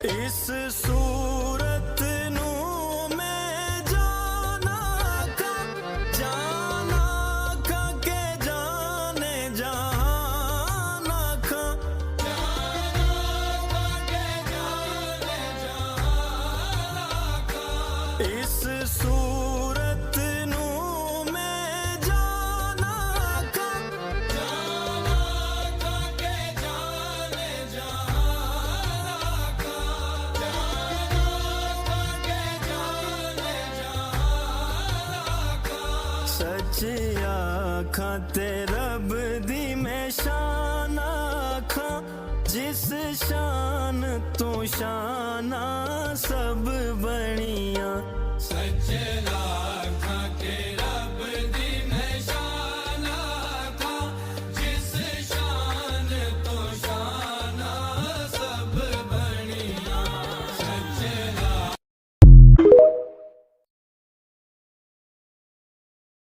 इस सूरत नू मैं जाना खा के जाने जाना खा इस सूरत नू मैं जाना खा के जाने सच्ची आखां ते रब दी मैं शान आखां जिस शान तू शाना सब बनिया सच्चे